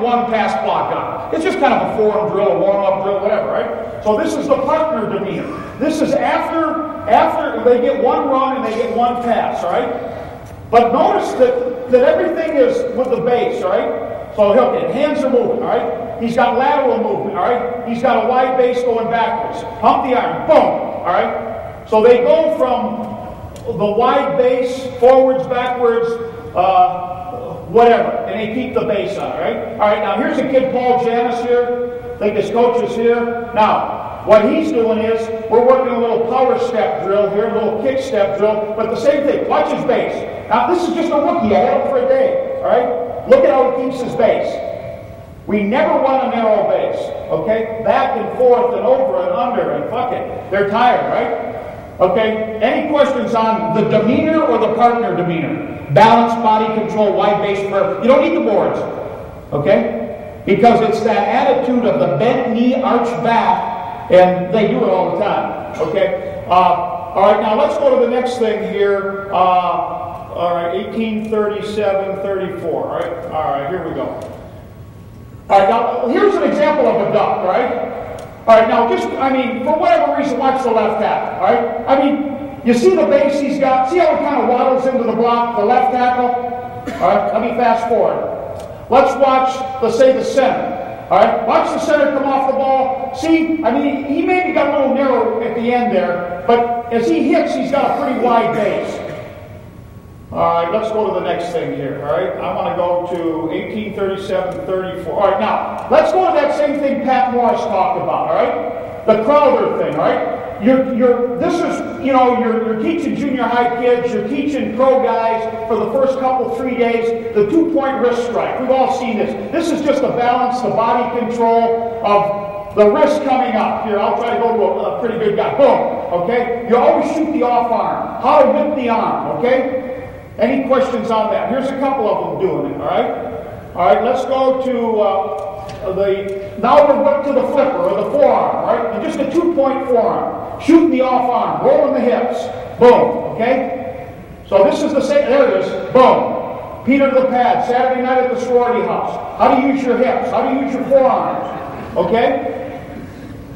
one pass block on. It's just kind of a form drill, a warm-up drill, whatever, right? So this is the partner demeanor. This is after they get one run and they get one pass, right? But notice that everything is with the base, right? So hands are moving, all right? He's got lateral movement, all right? He's got a wide base going backwards. Pump the arm, boom, all right? So they go from the wide base, forwards, backwards, whatever, and they keep the base on, right? All right, now here's a kid, Paul Janis here. I think his coach is here. Now, what he's doing is, we're working a little power step drill here, a little kick step drill, but the same thing, watch his base. Now, this is just a rookie, I had him for a day, all right? Look at how he keeps his base. We never run a narrow base, okay? Back and forth and over and under and fuck it. They're tired, right? Okay, any questions on the demeanor or the partner demeanor? Balance, body control, wide base prayer. You don't need the boards, okay? Because it's that attitude of the bent knee, arched back, and they do it all the time, okay? All right, now let's go to the next thing here. All right, 1837, 34, all right, here we go. All right, now here's an example of a duck, right? All right, now just, for whatever reason, watch the left tackle, all right? You see the base he's got, see how he kind of waddles into the block, the left tackle? All right, let me fast forward. Let's watch, let's say, the center. All right, watch the center come off the ball. See, he maybe got a little narrow at the end there, but as he hits, he's got a pretty wide base. All right, let's go to the next thing here, all right? I want to go to 1837, 34. All right, now, let's go to that same thing Pat Morris talked about, all right? The Crowder thing, all right? You're teaching junior high kids, you're teaching pro guys for the first couple, 3 days, the 2-point wrist strike. We've all seen this. This is just the balance, the body control of the wrist coming up. Here, I'll try to go to a pretty good guy. Boom, okay? You always shoot the off arm. How to whip the arm, okay? Any questions on that? Here's a couple of them doing it, all right? All right, let's go to now we're up to the flipper or the forearm, right? And just a 2-point forearm. Shooting the off arm, rolling the hips. Boom, okay? So this is the same, there it is, boom. Peter to the pad, Saturday night at the sorority house. How do you use your hips? How do you use your forearms? Okay?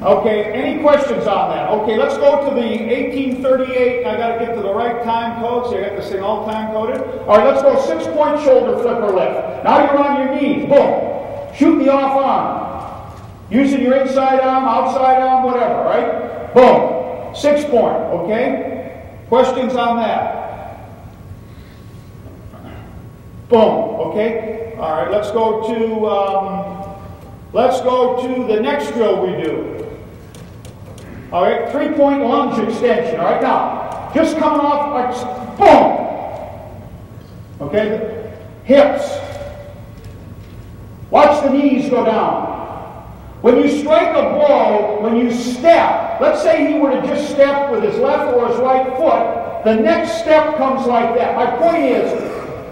Okay, any questions on that? Okay, let's go to the 1838. I got to get to the right time code, so I got this thing all time coded. All right, let's go 6-point shoulder flipper lift. Now you're on your knees. Boom. Shoot the off arm. Using your inside arm, outside arm, whatever, right? Boom. 6-point, okay? Questions on that? Boom, okay? All right, let's go to the next drill we do. All right, 3-point lunge extension. All right, now, just coming off, boom. Okay, hips. Watch the knees go down. When you strike a blow, when you step, let's say he were to just step with his left or his right foot, the next step comes like that. My point is,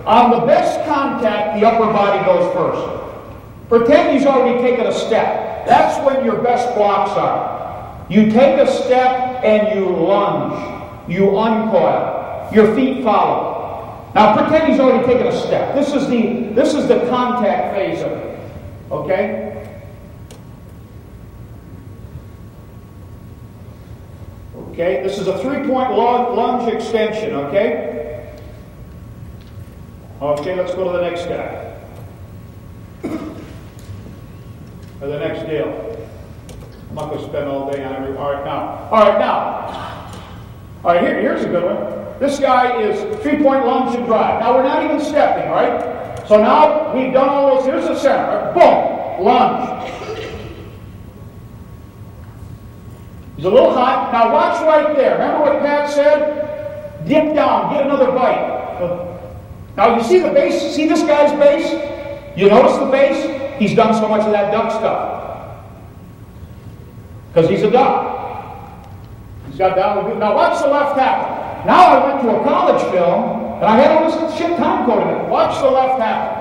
on the best contact, the upper body goes first. Pretend he's already taken a step. That's when your best blocks are. You take a step and you lunge. You uncoil. Your feet follow. Now pretend he's already taken a step. This is the contact phase of it. Okay? Okay, this is a 3-point lunge extension, okay? Okay, let's go to the next guy. Or the next deal. I'm not going to spend all day on every. All right, now. All right, here's a good one. This guy is 3-point lunge and drive. Now we're not even stepping, all right? So now we've done all those. Here's the center. Boom, lunge. He's a little hot. Now watch right there. Remember what Pat said? Dip down, get another bite. Now you see the base? See this guy's base? You notice the base? He's done so much of that duck stuff. Because he's a duck. He's got down. Now watch the left tackle. Now I went to a college film, and I had all this shit time coded in it. Watch the left tackle.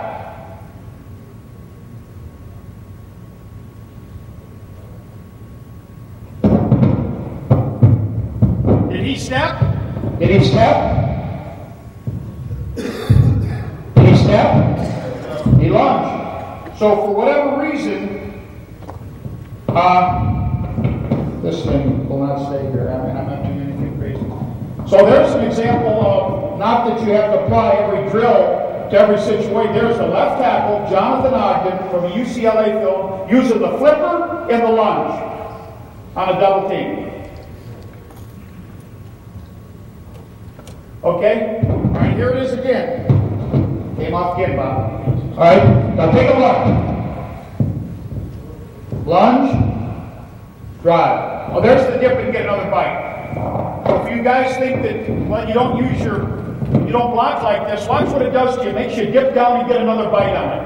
Did he step? Did he step? Did he step? He lunged. So for whatever reason, this thing will not stay here. I mean, I'm not doing anything crazy. So there's an example of, not that you have to apply every drill to every situation. There's the left tackle, Jonathan Ogden, from a UCLA film, using the flipper and the lunge on a double team. Okay? All right, here it is again. Came off again, Bob. All right, now take a look. Lunge, drive. Oh, there's the dip and get another bite. So if you guys think that, well, you don't block like this, watch what it does to you. It makes you dip down and get another bite on it.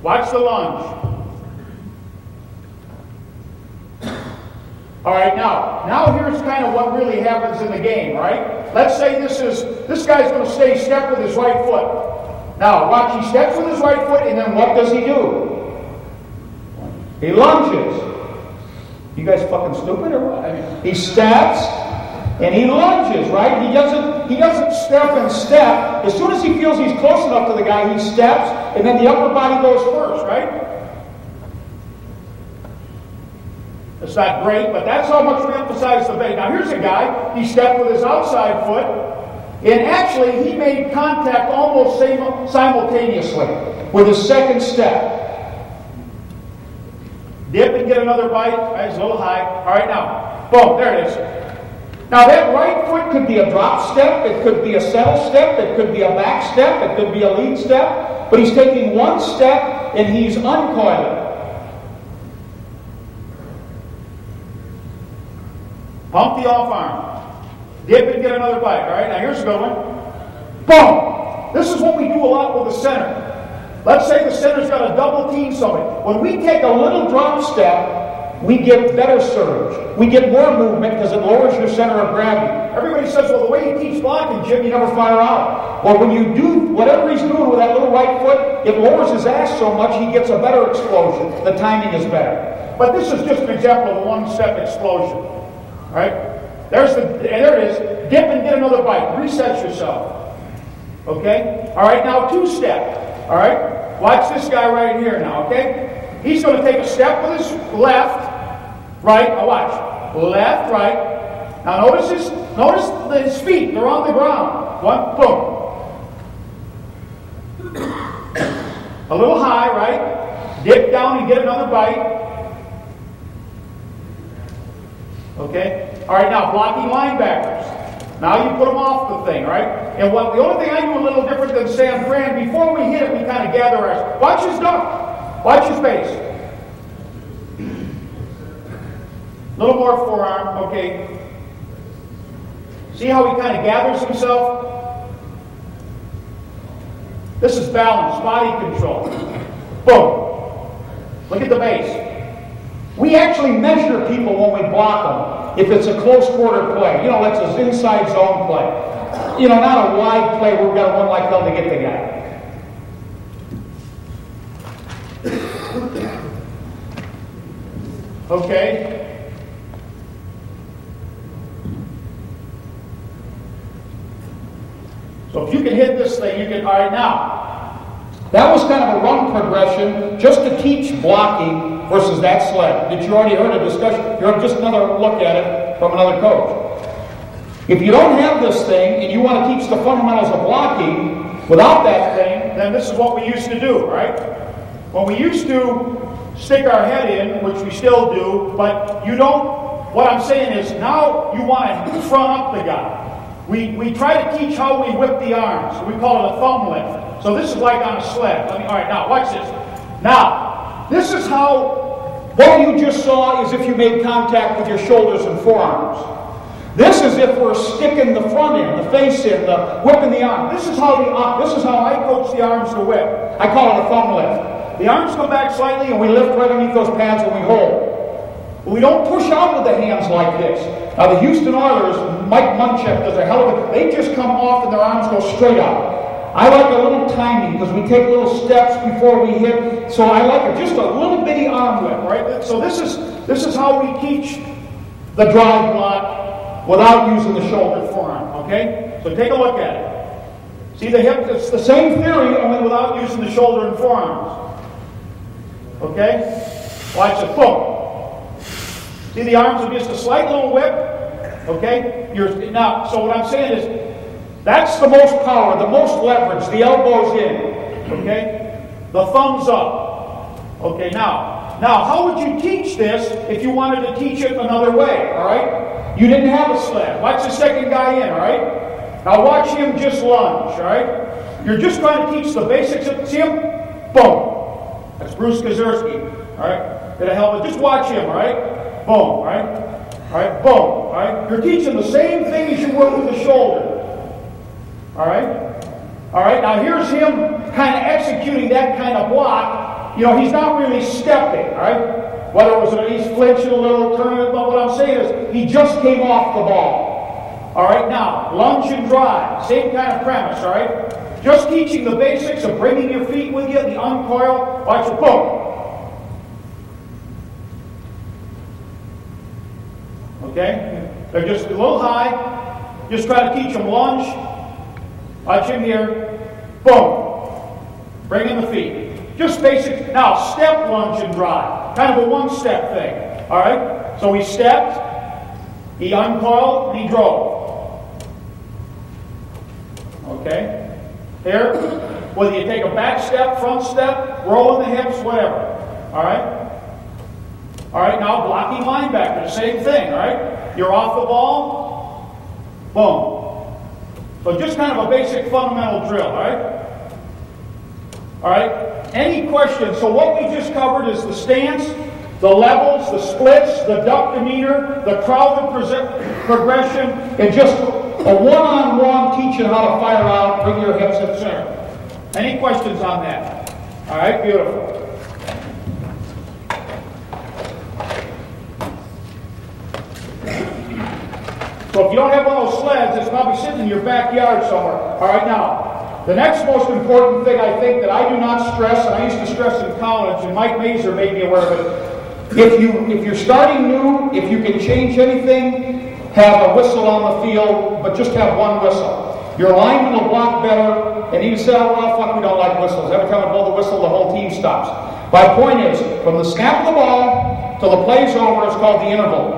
Watch the lunge. All right, now here's kind of what really happens in the game, right? Let's say this guy's going to stay step with his right foot. Now, watch, he steps with his right foot, and then what does he do? He lunges. You guys fucking stupid or what? I mean, he steps and he lunges, right? He doesn't step and step. As soon as he feels he's close enough to the guy, he steps, and then the upper body goes first, right? It's not great, but that's how much we emphasize the base. Now here's a guy, he stepped with his outside foot, and actually he made contact almost simultaneously with his second step. Dip and get another bite. It's a little high. All right, now, boom, there it is. Now that right foot could be a drop step, it could be a settle step, it could be a back step, it could be a lead step, but he's taking one step and he's uncoiling. Pump the off arm. Dip and get another bite. All right, now here's a good one. Boom! This is what we do a lot with the center. Let's say the center's got a double team somebody. When we take a little drop step, we get better surge. We get more movement because it lowers your center of gravity. Everybody says, well, the way he teaches blocking, Jim, you never fire out. Well, when you do whatever he's doing with that little right foot, it lowers his ass so much he gets a better explosion. The timing is better. But this is just an example of a one-step explosion. All right? There it is. Dip and get another bite. Reset yourself. Okay? All right, now two-step. All right? Watch this guy right here now, okay? He's going to take a step with his left, right. Now watch. Left, right. Now notice his feet. They're on the ground. One, boom. A little high, right? Dip down and get another bite. Okay? All right, now blocking linebackers. Now you put them off the thing, right? And the only thing I do a little different than San Fran, before we hit it, we kind of gather our... Watch his duck. Watch his base. A little more forearm, okay. See how he kind of gathers himself? This is balance, body control. Boom. Look at the base. We actually measure people when we block them. If it's a close quarter play, you know, that's an inside zone play. You know, not a wide play where we've got to run like hell to get the guy. Okay. So if you can hit this thing, you can. All right, now. That was kind of a run progression just to teach blocking versus that sled. Did you already heard a discussion? You heard just another look at it from another coach. If you don't have this thing and you want to teach the fundamentals of blocking without that thing, then this is what we used to do, right? When we used to stick our head in, which we still do, but you don't, what I'm saying is now you want to front up the guy. We try to teach how we whip the arms. We call it a thumb lift. So this is like on a sled. All right, now watch this. Now, this is how, what you just saw is if you made contact with your shoulders and forearms. This is if we're sticking the front in, the face in, the whipping the arm. This is how I coach the arms to whip. I call it a thumb lift. The arms come back slightly and we lift right underneath those pads and we hold. But we don't push out with the hands like this. Now the Houston Oilers, Mike Munchak does a hell of it. They just come off and their arms go straight out. I like a little timing because we take little steps before we hit. So I like just a little bitty arm whip, right? So this is how we teach the drive block without using the shoulder forearm, okay? So take a look at it. See the hip, it's the same theory, only without using the shoulder and forearms. Okay? Watch it. Boom. See the arms are just a slight little whip? Okay? Now, so what I'm saying is, that's the most power, the most leverage, the elbows in. Okay? The thumbs up. Okay, now, how would you teach this if you wanted to teach it another way? Alright? You didn't have a sled. Watch the second guy in, alright? Now watch him just lunge, alright? You're just trying to teach the basics of, see him? Boom. That's Bruce Kazurski. Alright? Get a helmet. Just watch him, alright? Boom, right? Alright, boom, alright? You're teaching the same thing as you would with the shoulder. Alright? Alright, now here's him kind of executing that kind of block. You know, he's not really stepping, alright? Whether it was he's flinching a little, turning it, but what I'm saying is, he just came off the ball. Alright, now, lunge and drive. Same kind of premise, alright? Just teaching the basics of bringing your feet with you, the uncoil, watch it, boom. Okay? They're just a little high. Just try to teach them lunge. Watch him here. Boom. Bring in the feet. Just basic. Now, step, lunge, and drive. Kind of a one-step thing. All right? So he stepped, he uncoiled, and he drove. Okay? Here. Whether you take a back step, front step, rolling the hips, whatever. All right? All right, now blocking linebacker, the same thing, all right? You're off the ball, boom. So just kind of a basic fundamental drill, all right? All right, any questions? So what we just covered is the stance, the levels, the splits, the duck demeanor, the crowd progression, and just a one-on-one teaching how to fire out, bring your hips at center. Any questions on that? All right, beautiful. So if you don't have one of those sleds, it's probably sitting in your backyard somewhere. All right, now, the next most important thing I think that I do not stress, and I used to stress in college, and Mike Mazer made me aware of it, if you're starting new, if you can change anything, have a whistle on the field, but just have one whistle. Your lineman will block better, and you say, oh, well, fuck, we don't like whistles. Every time I blow the whistle, the whole team stops. My point is, from the snap of the ball till the play's over, it's called the interval.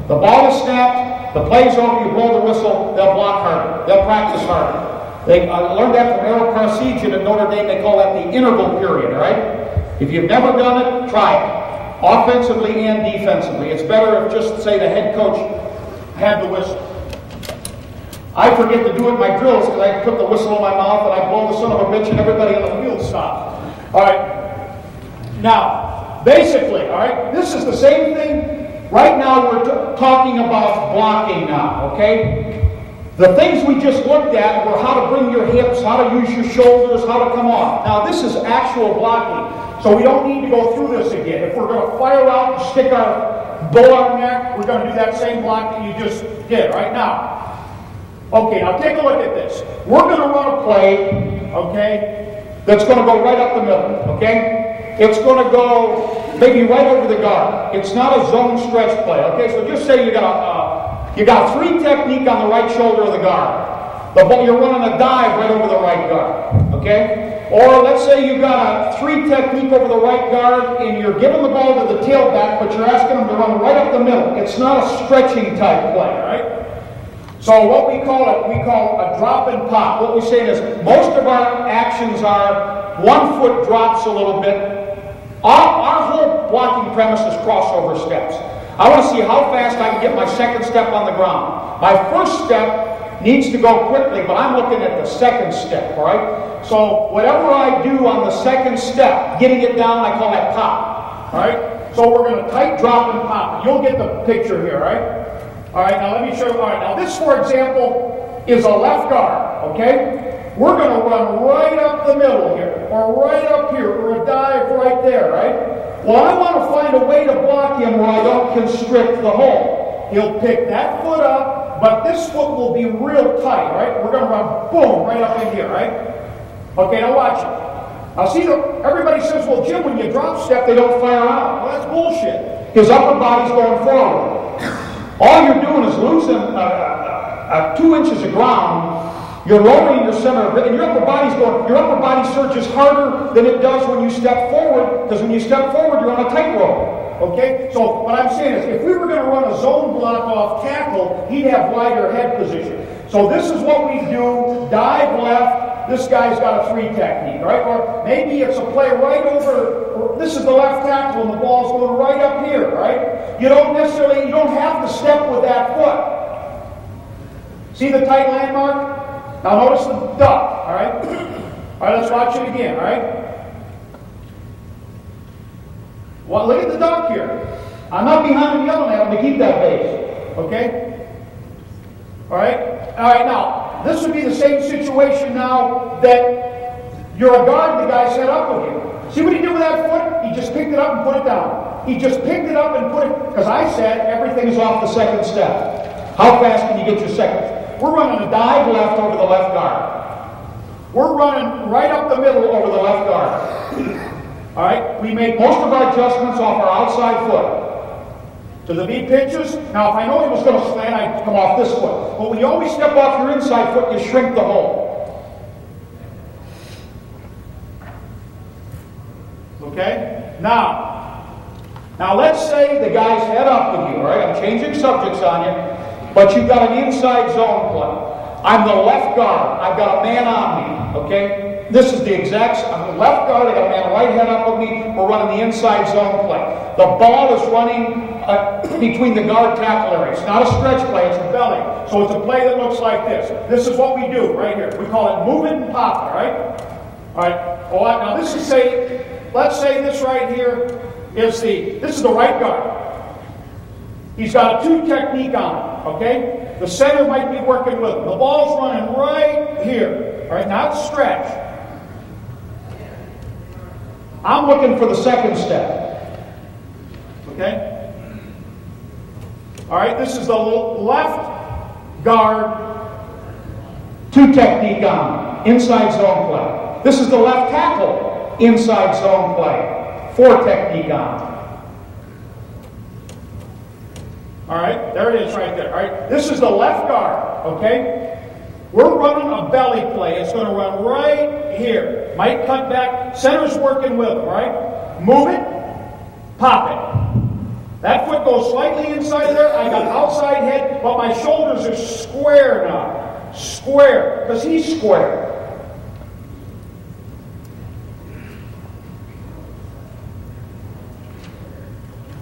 The ball is snapped, the play's over, you blow the whistle, they'll block harder. They'll practice harder. I learned that from Errol Parsegian at Notre Dame. They call that the interval period, all right? If you've never done it, try it. Offensively and defensively. It's better if just, say, the head coach had the whistle. I forget to do it in my drills because I put the whistle in my mouth and I blow the son of a bitch and everybody on the field stops. All right. Now, basically, all right, this is the same thing. Right now we're talking about blocking now, okay? The things we just looked at were how to bring your hips, how to use your shoulders, how to come off. Now this is actual blocking, so we don't need to go through this again. If we're going to fire out and stick our bull on neck, we're going to do that same block that you just did right now. Okay, now take a look at this. We're going to run a play, okay, that's going to go right up the middle, okay? It's going to go maybe right over the guard. It's not a zone stretch play. Okay, so just say you got three technique on the right shoulder of the guard. You're running a dive right over the right guard. Okay, or let's say you got a three technique over the right guard, and you're giving the ball to the tailback, but you're asking them to run right up the middle. It's not a stretching type play, right? So what we call a drop and pop. What we're saying is most of our actions are 1 foot drops a little bit. Our whole blocking premise is crossover steps. I want to see how fast I can get my second step on the ground. My first step needs to go quickly, but I'm looking at the second step, all right? So whatever I do on the second step, getting it down, I call that pop, all right? So we're going to tight drop and pop. You'll get the picture here, all right? All right, now let me show you. All right, now this, for example, is a left guard, okay? We're going to run right up the middle here, or right up here, or a dive right there, right? Well, I want to find a way to block him where I don't constrict the hole. He'll pick that foot up, but this foot will be real tight, right? We're going to run, boom, right up in here, right? Okay, now watch it. Now see, everybody says, well, Jim, when you drop step, they don't fire out. Well, that's bullshit. His upper body's going forward. All you're doing is losing 2 inches of ground You're lowering your center of gravity, and your upper body surges harder than it does when you step forward, because when you step forward, you're on a tightrope. Okay? So what I'm saying is, if we were going to run a zone block off tackle, he'd have wider head position. So this is what we do, dive left, this guy's got a 3 technique, right? Or maybe it's a play right over, this is the left tackle and the ball's going right up here, right? You don't have to step with that foot. See the tight landmark? Now notice the duck, all right? All right, let's watch it again, all right? Well, look at the duck here. I'm not behind him yelling at him to keep that base, okay? All right? All right, now, this would be the same situation now that you're a guard, the guy's set up with you. See what he did with that foot? He just picked it up and put it down. He just picked it up and put it, because I said everything's off the second step. How fast can you get your second? We're running a dive left over the left guard. We're running right up the middle over the left guard. All right? We make most of our adjustments off our outside foot. To the V pitches. Now, if I know he was going to slant, I'd come off this foot. But when you always step off your inside foot, you shrink the hole. Okay? Now let's say the guy's head up with you, all right? I'm changing subjects on you, but you've got an inside zone play. I'm the left guard. I've got a man on me, okay? This is the exact, I'm the left guard, I got a man right head up with me, we're running the inside zone play. The ball is running between the guard tackle area. It's not a stretch play, it's a belly. So it's a play that looks like this. This is what we do right here. We call it move it and pop it, right? All right. Well, now this is let's say this right here is this is the right guard. He's got a 2 technique on it, okay? The center might be working with him. The ball's running right here, all right? Not stretch. I'm looking for the second step, okay? All right, this is the left guard, 2 technique on, inside zone play. This is the left tackle, inside zone play, 4 technique on. All right, there it is right there. All right, this is the left guard, okay? We're running a belly play. It's going to run right here. Might cut back. Center's working with it, right? Move it, pop it. That foot goes slightly inside there. I got outside head, but my shoulders are square now. Square, because he's square.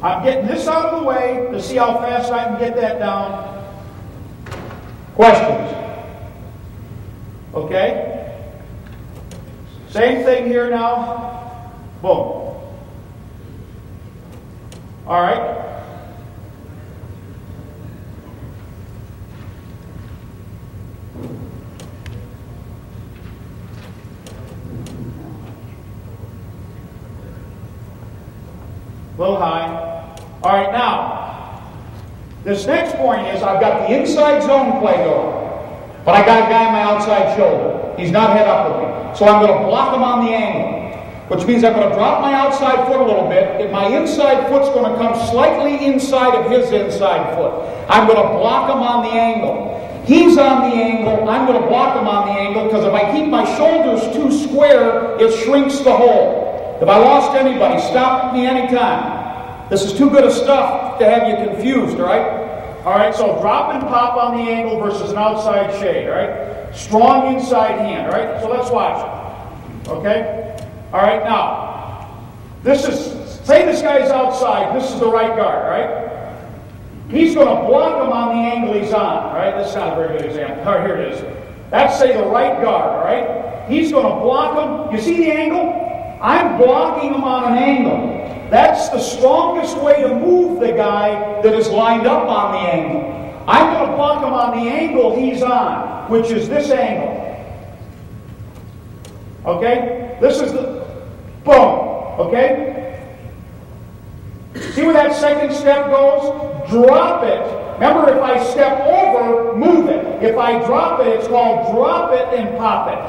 I'm getting this out of the way to see how fast I can get that down. Questions? Okay? Same thing here now. Boom. All right? A little high. All right, now, this next point is I've got the inside zone play going. But I got a guy on my outside shoulder. He's not head up with me. So I'm going to block him on the angle, which means I'm going to drop my outside foot a little bit, and my inside foot's going to come slightly inside of his inside foot. I'm going to block him on the angle. He's on the angle. I'm going to block him on the angle, because if I keep my shoulders too square, it shrinks the hole. If I lost anybody, stop me anytime. This is too good of stuff to have you confused, all right? All right, so drop and pop on the angle versus an outside shade, all right? Strong inside hand, all right? So let's watch it, okay? All right, now, say this guy's outside, this is the right guard, all right? He's going to block him on the angle he's on, all right? That's not a very good example. All right, here it is. That's, say, the right guard, all right? He's going to block him. You see the angle? I'm blocking him on an angle. That's the strongest way to move the guy that is lined up on the angle. I'm going to block him on the angle he's on, which is this angle. Okay? This is the boom. Okay? See where that second step goes? Drop it. Remember, if I step over, move it. If I drop it, it's called drop it and pop it.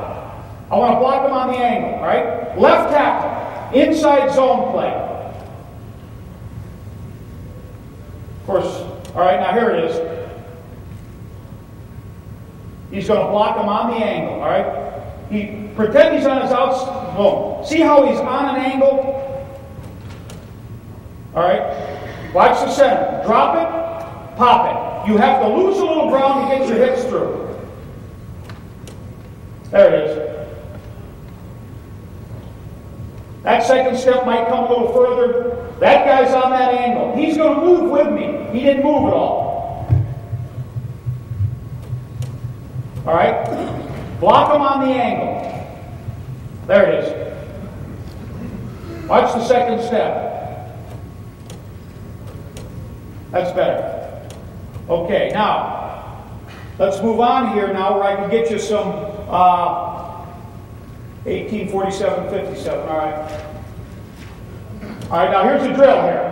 I want to block him on the angle, all right? Left tackle, inside zone play. Of course, all right, now here it is. He's going to block him on the angle, all right? Pretend he's on his outside. Boom. See how he's on an angle? All right? Watch the center. Drop it, pop it. You have to lose a little ground to get your hips through. There it is. That second step might come a little further. That guy's on that angle. He's going to move with me. He didn't move at all. All right? Block him on the angle. There it is. Watch the second step. That's better. Okay, now, let's move on here now where I can get you some 1847, 57, all right? All right, now here's the drill here.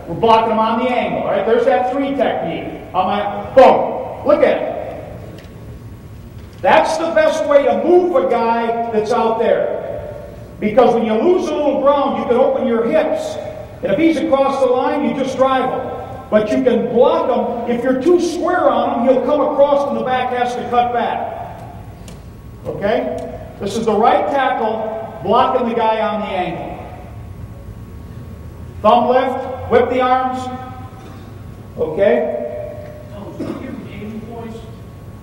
We're blocking them on the angle, all right? There's that 3 technique. Boom. Look at it. That's the best way to move a guy that's out there. Because when you lose a little ground, you can open your hips. And if he's across the line, you just drive him. But you can block him. If you're too square on him, he'll come across and the back has to cut back. Okay? This is the right tackle, blocking the guy on the angle. Thumb lift, whip the arms. Okay?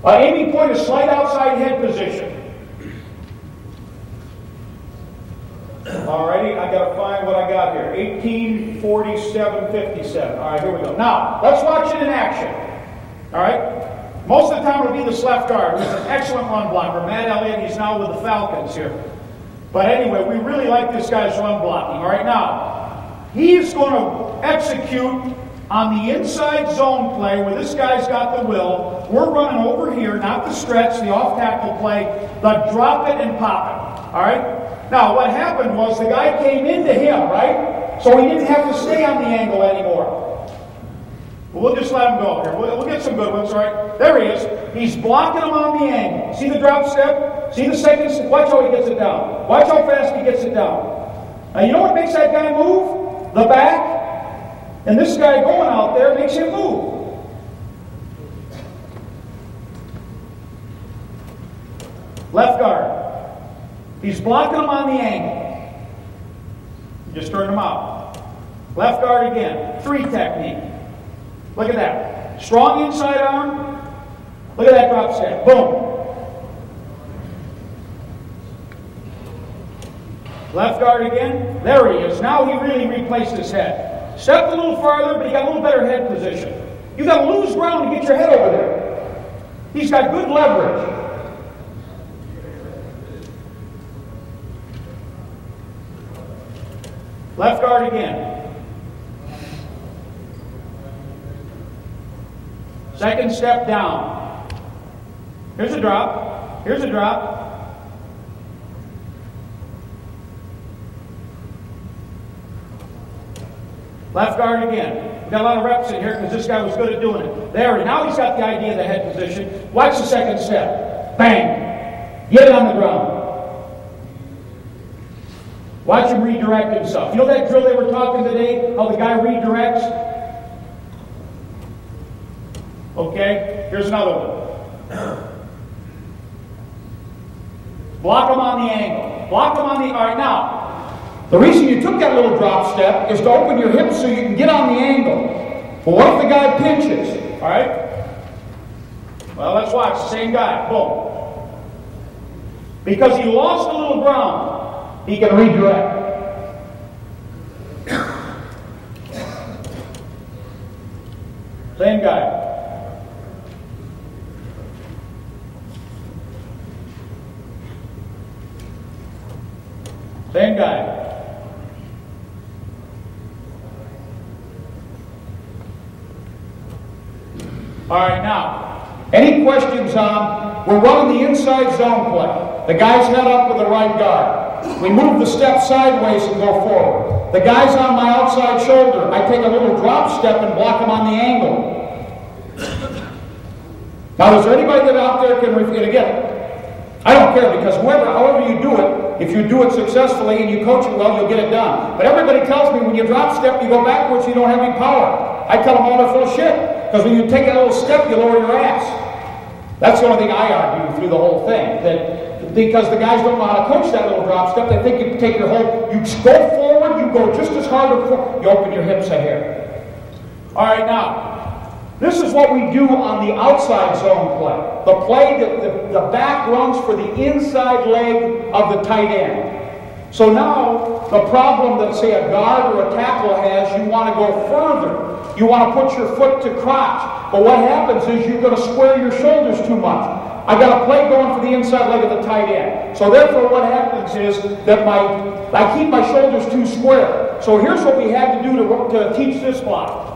Aiming point is slight outside head position. Alrighty, I got to find what I got here. 1847, 57. All right, here we go. Now, let's watch it in action. All right? Most of the time it'll be this left guard. He's an excellent run blocker. Matt Elliott, he's now with the Falcons here. But anyway, we really like this guy's run blocking. All right, now, he's going to execute on the inside zone play where this guy's got the will. We're running over here, not the stretch, the off-tackle play, the drop it and pop it. All right? Now, what happened was the guy came into him, right? So he didn't have to stay on the angle anymore. Well, we'll just let him go here. We'll get some good ones, all right? There he is. He's blocking him on the angle. See the drop step? See the second step? Watch how he gets it down. Watch how fast he gets it down. Now, you know what makes that guy move? The back. And this guy going out there makes him move. Left guard. He's blocking him on the angle. Just turn him out. Left guard again. 3 technique. Look at that. Strong inside arm. Look at that drop step. Boom. Left guard again. There he is. Now he really replaced his head. Stepped a little farther, but he got a little better head position. You got to lose ground to get your head over there. He's got good leverage. Left guard again. Second step down. Here's a drop. Here's a drop. Left guard again. We've got a lot of reps in here because this guy was good at doing it. There, now he's got the idea of the head position. Watch the second step. Bang. Get it on the ground. Watch him redirect himself. You know that drill they were talking today? How the guy redirects? Okay, here's another one. Block him on the angle. Block him on the... All right, now, the reason you took that little drop step is to open your hips so you can get on the angle. But what if the guy pinches? All right? Well, let's watch. The same guy. Boom. Because he lost a little ground, he can redirect. Same guy. Same guy. All right, now, any questions on, we're running the inside zone play. The guy's head up with the right guard. We move the step sideways and go forward. The guy's on my outside shoulder. I take a little drop step and block him on the angle. Now, is there anybody that out there can repeat it again? I don't care, because however you do it, if you do it successfully and you coach it well, you'll get it done. But everybody tells me when you drop step, you go backwards, you don't have any power. I tell them all they're full of shit. Because when you take a little step, you lower your ass. That's the only thing I argue through the whole thing. That because the guys don't know how to coach that little drop step, they think you take your whole, you go forward, you go just as hard, you open your hips ahead. All right, now, this is what we do on the outside zone play. The play that the back runs for the inside leg of the tight end. So now, the problem that, say, a guard or a tackle has, you want to go further. You want to put your foot to crotch. But what happens is you're going to square your shoulders too much. I got a play going for the inside leg of the tight end. So therefore what happens is that I keep my shoulders too square. So here's what we had to do to teach this block.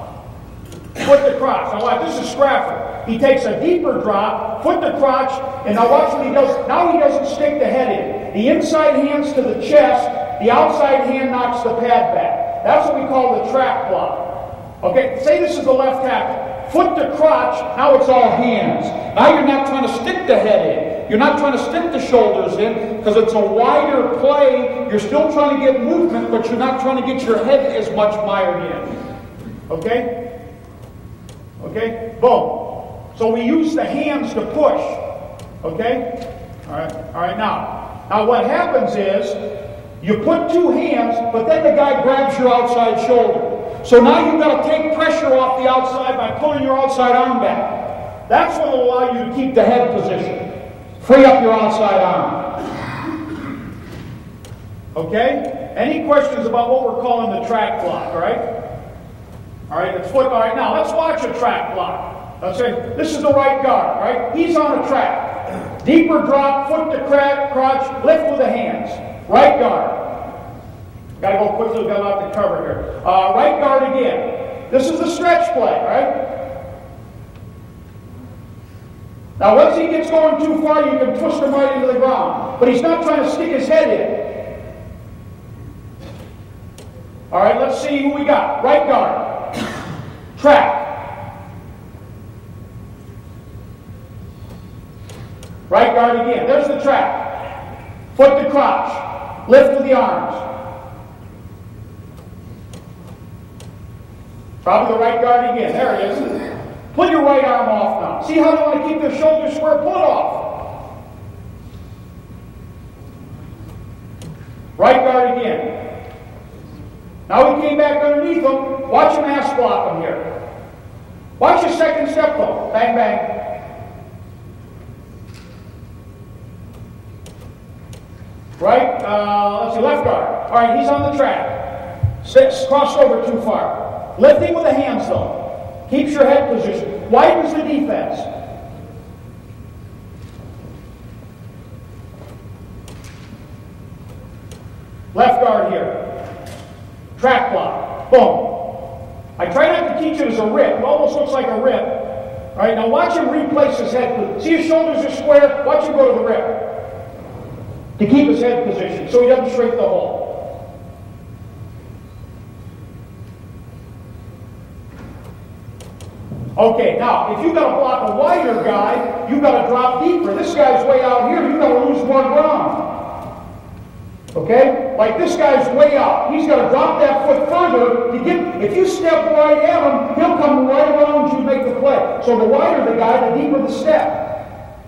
Foot to crotch. Now watch, this is Scraffer. He takes a deeper drop, foot to crotch, and now watch what he does. Now he doesn't stick the head in. The inside hand's to the chest, the outside hand knocks the pad back. That's what we call the trap block. Okay, say this is the left tackle. Foot to crotch, now it's all hands. Now you're not trying to stick the head in. You're not trying to stick the shoulders in because it's a wider play. You're still trying to get movement, but you're not trying to get your head as much mired in. Okay? Okay? Boom. So we use the hands to push. Okay? All right, now what happens is you put two hands, but then the guy grabs your outside shoulder. So now you've got to take pressure off the outside by pulling your outside arm back. That's what will allow you to keep the head position. Free up your outside arm. Okay? Any questions about what we're calling the track block, all right? All right, it's foot. All right, now let's watch a track block. Let's say this is the right guard, right? He's on a track. Deeper drop, foot to crotch, lift with the hands. Right guard. Got to go quickly, got a lot to cover here. Right guard again. This is the stretch play, right? Now once he gets going too far, you can twist him right into the ground. But he's not trying to stick his head in. All right, let's see who we got. Right guard. Track. Right guard again. There's the track. Foot to crotch. Lift with the arms. Probably the right guard again. There it is. Pull your right arm off now. See how they want to keep their shoulders square? Pull it off. Right guard again. Now we came back underneath them. Watch him ass block him here. Watch your second step though. Bang, bang. Right? Let's see, left guard. All right, he's on the track. Crossed over too far. Lifting with the hands though. Keeps your head position. Widens the defense. Left guard here. Track block. Boom. I try not to teach it as a rip. It almost looks like a rip. All right, now watch him replace his head. See his shoulders are square? Watch him go to the rip. To keep his head positioned so he doesn't shrink the hole. Okay, now, if you've got to block a wider guy, you've got to drop deeper. This guy's way out here, you've got to lose more ground. Okay? Like this guy's way out. He's got to drop that foot further to get, if you step right at him, he'll come right around you and make the play. So the wider the guy, the deeper the step.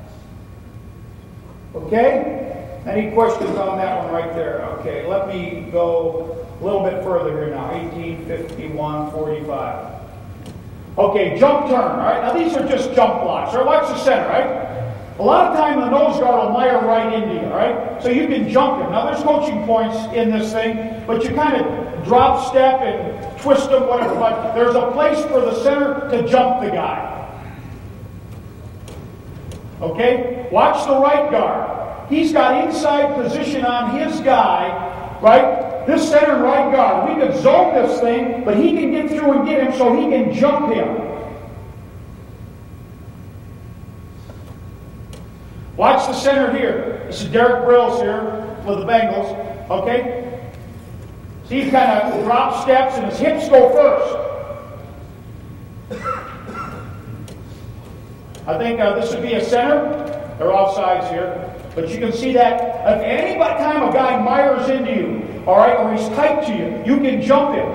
Okay? Any questions on that one right there? Okay, let me go a little bit further here now. 18, 51, 45. Okay, jump turn, all right? Now these are just jump blocks, all right? Watch the center, right? A lot of time the nose guard will mire right into you, all right? So you can jump him. Now there's coaching points in this thing, but you kind of drop step and twist them, whatever, but there's a place for the center to jump the guy. Okay? Watch the right guard. He's got inside position on his guy, right? This center and right guard, we could zone this thing, but he can get through and get him so he can jump him. Watch the center here. This is Derek Brills here with the Bengals. Okay? See, he kind of drops steps and his hips go first. I think this would be a center. They're off sides here. But you can see that if any time a guy mires into you, all right, or he's tight to you, you can jump him.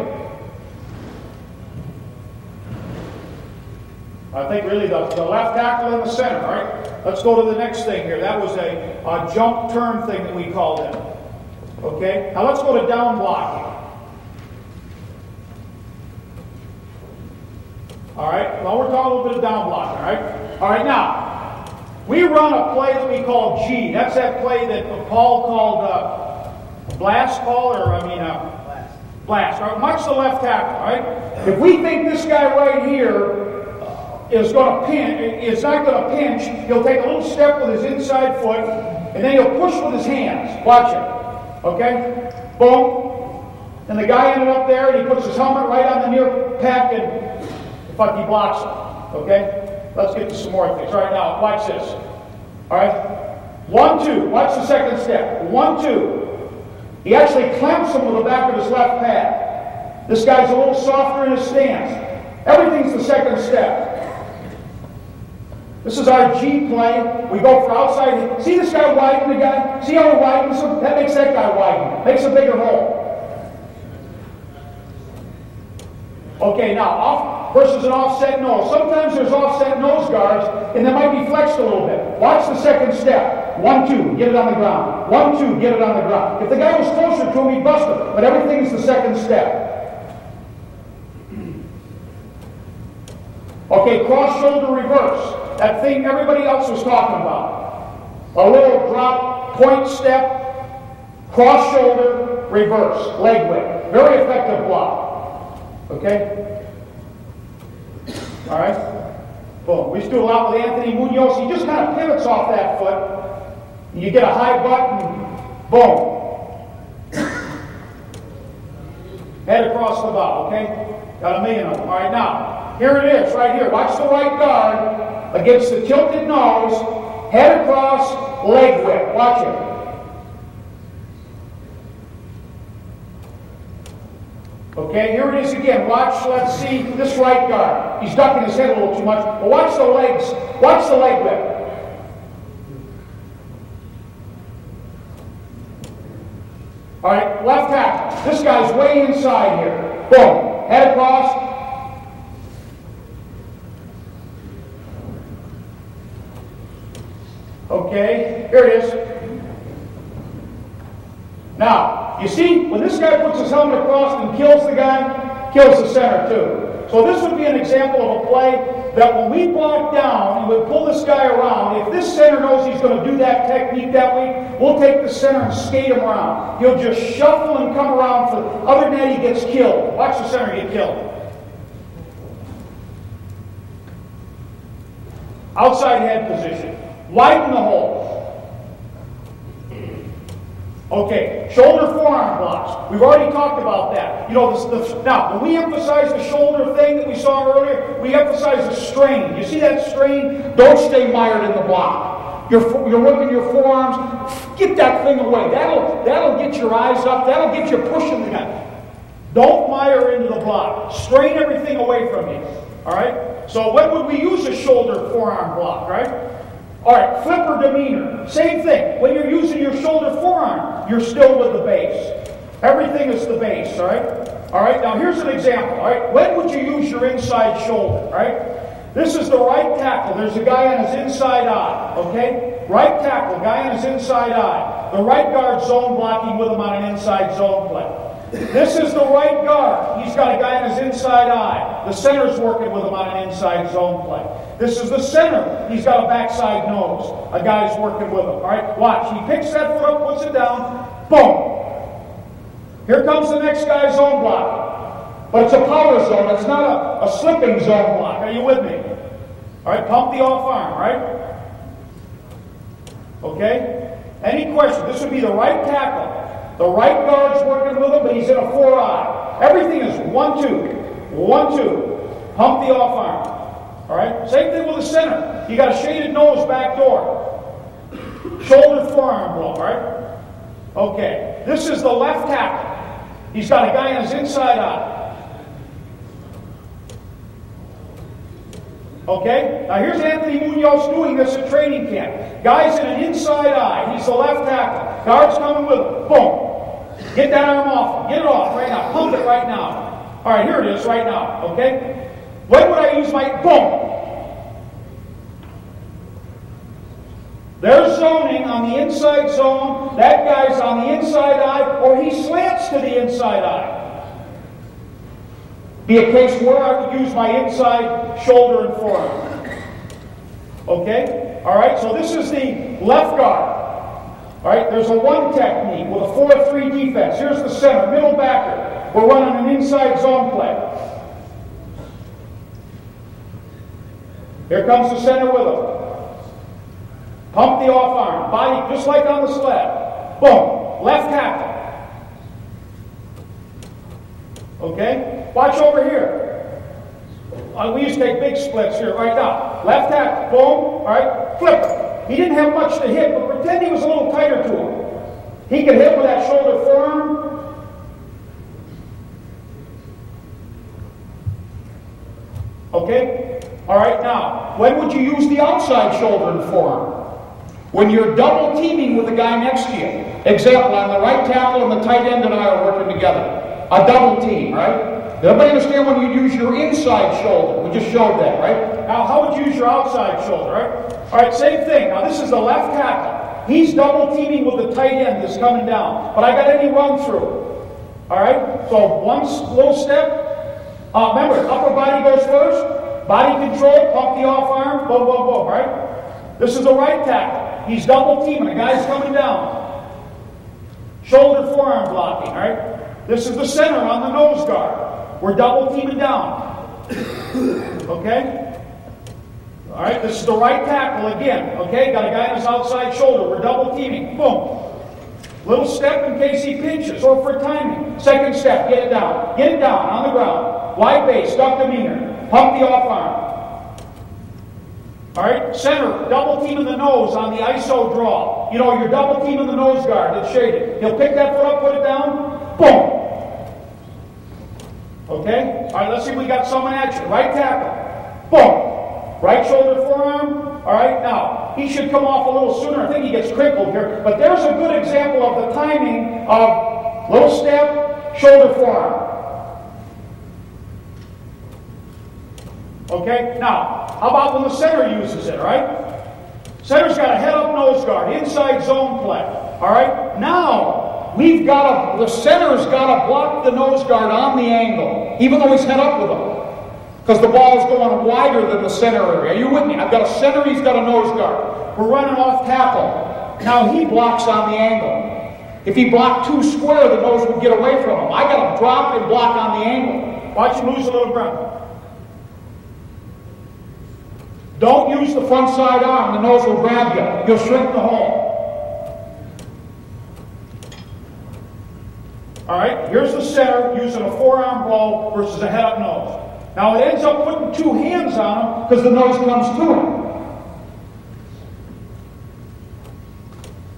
All I think really the left tackle in the center, all right? Let's go to the next thing here. That was a jump turn thing that we called it. Okay? Now let's go to down blocking. All right? Well, we're talking a little bit of down blocking, all right? All right, now, we run a play that we call G. That's that play that Paul called blast call, or blast. All right? Watch the left tackle, all right? If we think this guy right here is going to pinch, is not going to pinch, he'll take a little step with his inside foot, and then he'll push with his hands. Watch it. Okay? Boom. And the guy ended up there, and he puts his helmet right on the near pack, and he blocks it. Okay? Let's get to some more things. All right, now, watch this. All right? 1, 2. Watch the second step. 1, 2. He actually clamps him with the back of his left pad. This guy's a little softer in his stance. Everything's the second step. This is our G play. We go for outside. See this guy widen the guy? See how he widens him? That makes that guy widen. Makes a bigger hole. Okay, now off versus an offset nose. Sometimes there's offset nose guards, and they might be flexed a little bit. Watch the second step. 1, 2, get it on the ground. 1, 2, get it on the ground. If the guy was closer to him, he'd bust him. But everything's the second step. Okay, cross shoulder reverse. That thing everybody else was talking about. A little drop, point step, cross shoulder, reverse, leg whip. Very effective block. Okay? All right? Boom. We used to do a lot with Anthony Munoz. He just kind of pivots off that foot. And you get a high butt and boom. Head across the bow, okay? Got a million of them. All right, now, here it is, right here. Watch the right guard against the tilted nose, head across, leg whip. Watch it. Okay, here it is again. Watch, let's see, this right guard. He's ducking his head a little too much. But watch the legs. Watch the leg whip. All right, left tackle. This guy's way inside here. Boom. Head across. Okay, here it is. Now, you see, when this guy puts his helmet across and kills the guy, kills the center too. So this would be an example of a play that when we block down and we pull this guy around, if this center knows he's going to do that technique that week, we'll take the center and skate him around. He'll just shuffle and come around. Other than that, he gets killed. Watch the center get killed. Outside head position. Widen the hole. Okay, shoulder forearm blocks. We've already talked about that. You know, now, when we emphasize the shoulder thing that we saw earlier, we emphasize the strain. You see that strain? Don't stay mired in the block. You're working your forearms. Get that thing away. That'll get your eyes up. That'll get you pushing the guy. Don't mire into the block. Strain everything away from you. All right? So when would we use a shoulder forearm block, right? All right, flipper demeanor. Same thing. When you're using your shoulder forearm, you're still with the base. Everything is the base, all right? All right, now here's an example, all right? When would you use your inside shoulder, all right? This is the right tackle. There's a guy on his inside eye, okay? Right tackle, guy on his inside eye. The right guard zone blocking with him on an inside zone play. This is the right guard. He's got a guy on his inside eye. The center's working with him on an inside zone play. This is the center. He's got a backside nose. A guy's working with him. All right, watch. He picks that foot up, puts it down. Boom. Here comes the next guy zone blocking. But it's a power zone. It's not a slipping zone block. Are you with me? All right, pump the off arm, right? Okay? Any question? This would be the right tackle. The right guard's working with him, but he's in a 4-eye. Everything is 1, 2. 1, 2. Pump the off arm. All right? Same thing with the center. You got a shaded nose back door. Shoulder forearm blow, all right? Okay. This is the left tackle. He's got a guy on his inside eye. Okay? Now here's Anthony Munoz doing this at training camp. Guy's in an inside eye. He's the left tackle. Guard's coming with him. Boom. Get that arm off. Get it off right now. Pump it right now. All right, here it is right now. Okay? When would I use my boom? They're zoning on the inside zone. That guy's on the inside eye, or he slants to the inside eye. Be a case where I would use my inside shoulder and forearm. Okay? All right, so this is the left guard. All right, there's a one technique with a 4-3 defense. Here's the center, middle backer. We're running an inside zone play. Here comes the center with him. Pump the off arm. Body just like on the slab. Boom. Left tackle. Okay? Watch over here. We used to take big splits here right now. Left tackle. Boom. All right? Flip. He didn't have much to hit, but pretend he was a little tighter to him. He could hit with that shoulder forearm. Okay? All right, now, when would you use the outside shoulder and forearm? When you're double teaming with the guy next to you. Example, on the right tackle and the tight end and I are working together. A double team, right? Does everybody understand when you use your inside shoulder? We just showed that, right? Now, how would you use your outside shoulder, right? All right, same thing. Now, this is the left tackle. He's double teaming with the tight end that's coming down. But I got any run through. All right? So, one little step. Remember, upper body goes first. Body control, pump the off arm, boom, boom, boom, right? This is the right tackle. He's double teaming. The guy's coming down. Shoulder forearm blocking, right? This is the center on the nose guard. We're double teaming down. Okay? All right, this is the right tackle again. Okay, got a guy on his outside shoulder. We're double teaming. Boom. Little step in case he pinches or for timing. Second step, get it down. Get it down on the ground. Wide base, duck demeanor. Pump the off arm. All right, center, double team in the nose on the ISO draw. You know, you're double teaming the nose guard that's shaded. He'll pick that foot up, put it down, boom. Okay? All right, let's see if we got some in action. Right tackle, boom. Right shoulder forearm. All right, now, he should come off a little sooner. I think he gets crinkled here. But there's a good example of the timing of little step, shoulder forearm. Okay, now, how about when the center uses it, all right? Center's got a head-up nose guard, inside zone play, all right? Now, the center's got to block the nose guard on the angle, even though he's head up with him, because the ball is going wider than the center area. Are you with me? I've got a center, he's got a nose guard. We're running off tackle. Now, he blocks on the angle. If he blocked too square, the nose would get away from him. I got to drop and block on the angle. Watch him lose a little ground. Don't use the front side arm. The nose will grab you. You'll shrink the hole. All right, here's the center using a forearm blow versus a head-up nose. Now, it ends up putting two hands on him because the nose comes to him.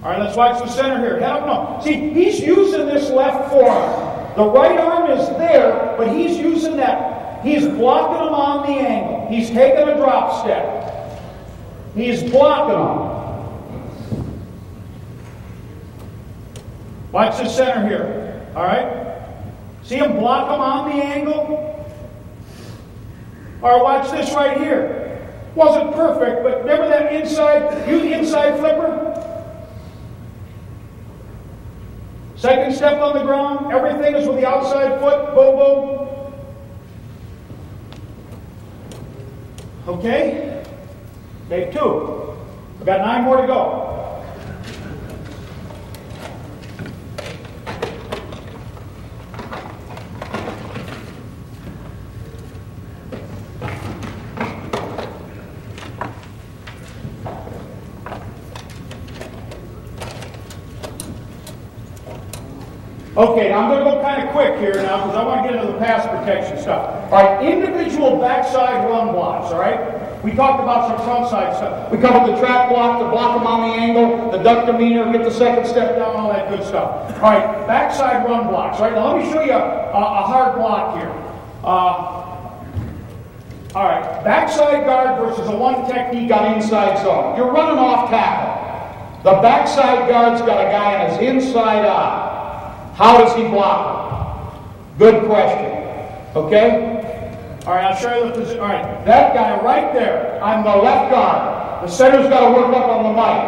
All right, let's watch the center here. Head-up nose. See, he's using this left forearm. The right arm is there, but he's using that. He's blocking him on the angle. He's taking a drop step. He's blocking him. Watch the center here. All right? See him block him on the angle? Or watch this right here. Wasn't perfect, but remember that inside flipper? Second step on the ground. Everything is with the outside foot. Boom, boom. Okay? Take two. We've got 9 more to go. Okay, now I'm going to go kind of quick here now because I want to get into the pass protection stuff. All right, individual backside run blocks, all right? We talked about some front side stuff. We covered the track block, the block them on the angle, the duck demeanor, get the second step down, all that good stuff. All right, backside run blocks. All right, now let me show you a hard block here. All right, backside guard versus a one technique on inside zone. You're running off tackle. The backside guard's got a guy on his inside eye. How does he block him? Good question. Okay? All right, I'll show you the position. All right, that guy right there, I'm the left guard. The center's got to work up on the mic.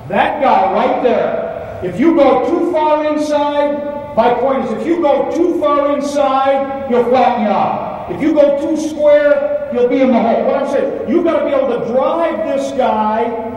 That guy right there. If you go too far inside, my point is, if you go too far inside, he'll flatten you out. If you go too square, you'll be in the hole. What I'm saying, you've got to be able to drive this guy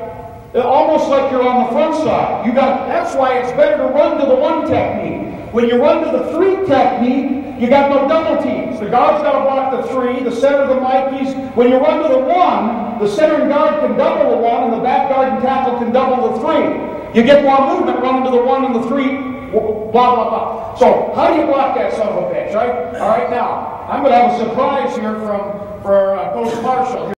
almost like you're on the front side. That's why it's better to run to the one technique. When you run to the three technique, you got no double teams. The guard's got to block the three, the center, the Mikeys. When you run to the one, the center and guard can double the one, and the back guard and tackle can double the three. You get more movement running to the one and the three, blah, blah, blah. So how do you block that son of a bitch, right? All right, now, I'm going to have a surprise here for Coach Marshall.